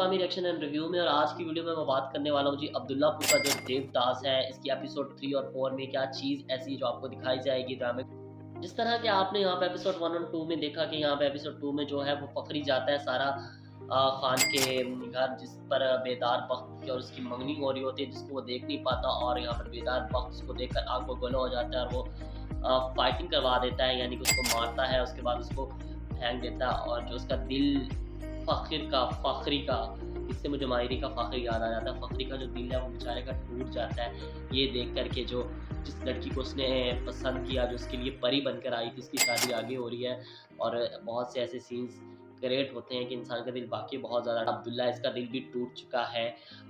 Islami reaction and review में। और आज की वीडियो में मैं बात करने वाला हूँ जी अब्दुल्लापुर का जो देवदास है, इसकी एपिसोड 3 और 4 में क्या चीज़ ऐसी है जो आपको दिखाई जाएगी ड्रामे। जिस तरह के आपने यहाँ पे एपिसोड 1 और 2 में देखा कि यहाँ पे एपिसोड 2 में जो है वो फखरी जाता है सारा खान के घर, जिस पर बेदार बख्त की और उसकी मंगनी हो रही होती है, जिसको वो देख नहीं पाता। और यहाँ पर बेदार बख्त उसको देखकर आग बगोला हो जाता है और वो फाइटिंग करवा देता है, यानी कि उसको मारता है, उसके बाद उसको फेंक देता है। और जो उसका दिल फ़खरी का, इससे मुझे माहिरी का फ़खरी याद आ जाता है। फ़खरी का जो दिल है वो बेचारे का टूट जाता है, ये देख कर के जो जिस लड़की को उसने पसंद किया, जो उसके लिए परी बनकर आई थी, उसकी शादी आगे हो रही है। और बहुत से ऐसे सीन्स क्रिएट होते हैं कि इंसान का दिल वाक़ई बहुत ज़्यादा, अब्दुल्ला इसका दिल भी टूट चुका है।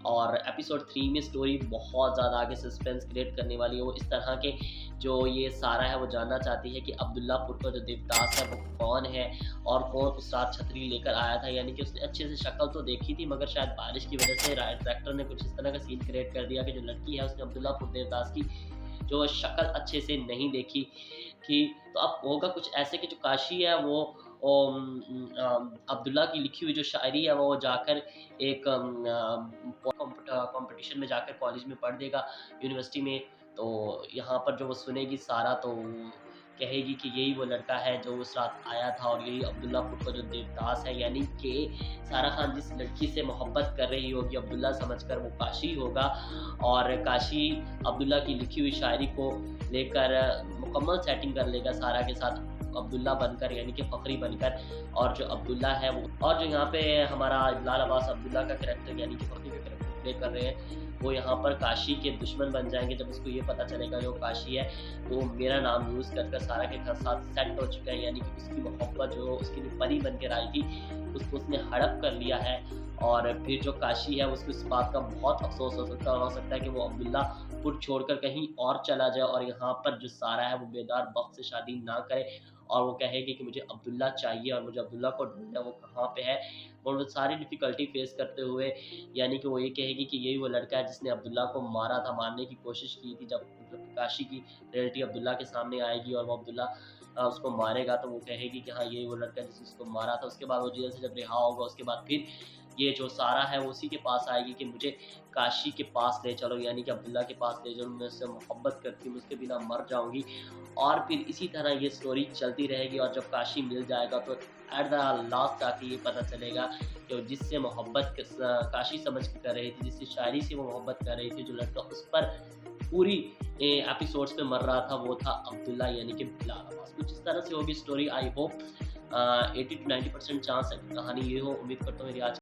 और एपिसोड 3 में स्टोरी बहुत ज़्यादा आगे सस्पेंस क्रिएट करने वाली है। वो इस तरह के जो ये सारा है वो जानना चाहती है कि अब्दुल्लापुर का जो देवदास है वो कौन है और कौन उस रात छतरी लेकर आया था। यानी कि उसने अच्छे से शक्ल तो देखी थी, मगर शायद बारिश की वजह से डायरेक्टर ने कुछ इस तरह का सीन क्रिएट कर दिया कि जो लड़की है उसने अब्दुल्लापुर देवदास की जो शक्ल अच्छे से नहीं देखी कि। तो अब होगा कुछ ऐसे कि जो काशी है वो अब्दुल्ला की लिखी हुई जो शायरी है वो जाकर एक कंपटीशन में जाकर कॉलेज में पढ़ देगा, यूनिवर्सिटी में। तो यहाँ पर जो वो सुनेगी सारा, तो वो कहेगी कि यही वो लड़का है जो उस रात आया था और यही अब्दुल्लापुर का जो देवदास है। यानी कि सारा खान जिस लड़की से मोहब्बत कर रही होगी अब्दुल्ला समझकर, वो काशी होगा। और काशी अब्दुल्ला की लिखी हुई शायरी को लेकर मुकम्मल सेटिंग कर लेगा सारा के साथ अब्दुल्ला बनकर, यानी कि फ़खरी बनकर। और जो अब्दुल्ला है वो, और जो यहाँ पे हमारा इब्लाल अब्बास अब्दुल्ला का कैरेक्टर यानी कि फ़खरी का कैरेक्टर प्ले कर रहे हैं, वो यहाँ पर काशी के दुश्मन बन जाएँगे। जब उसको ये पता चलेगा कि वो काशी है, तो मेरा नाम यूज़ कर सारा के साथ सेट हो चुका है। यानी कि उसकी मोहब्बत जो उसके लिए परी बनकर आई थी, उसको उसने हड़प कर लिया है। और फिर जो काशी है उसको इस बात का बहुत अफ़सोस हो सकता है कि वो अब्दुल्लापुर छोड़कर कहीं और चला जाए और यहाँ पर जो सारा है वो बेदार बख्त से शादी ना करे। और वो कहेगी कि मुझे अब्दुल्ला चाहिए और मुझे अब्दुल्ला को ढूँढना है, वो कहाँ पे है। और वो सारी डिफ़िकल्टी फ़ेस करते हुए, यानी कि वो ये कहेगी कि यही वो लड़का है जिसने अब्दुल्ला को मारा था, मारने की कोशिश की थी। जब मतलब काशी की रियलिटी अब्दुल्ला के सामने आएगी और वो अब्दुल्ला उसको मारेगा, तो वो कहेगी कि हाँ, यही वो लड़का है जिसने उसको मारा था। उसके बाद वो जेल से जब रिहा होगा, उसके बाद फिर ये जो सारा है वो उसी के पास आएगी कि मुझे काशी के पास ले चलो, यानी कि अब्दुल्ला के पास ले चलो, मैं उससे मोहब्बत करती हूँ, उसके बिना मर जाऊँगी। और फिर इसी तरह ये स्टोरी चलती रहेगी। और जब काशी मिल जाएगा तो एट द लास्ट जाके ये पता चलेगा कि जिससे मोहब्बत काशी समझ के कर रही थी, जिससे शायरी से वो मोहब्बत कर रही थी, जो लड़का उस पर पूरी एपिसोड्स में मर रहा था, वो था अब्दुल्ला यानी कि बिलाल अब्बास। कुछ इस तरह से होगी story. I hope 80 to 90% chance है कि कहानी ये हो। उम्मीद करता हूँ मेरी आज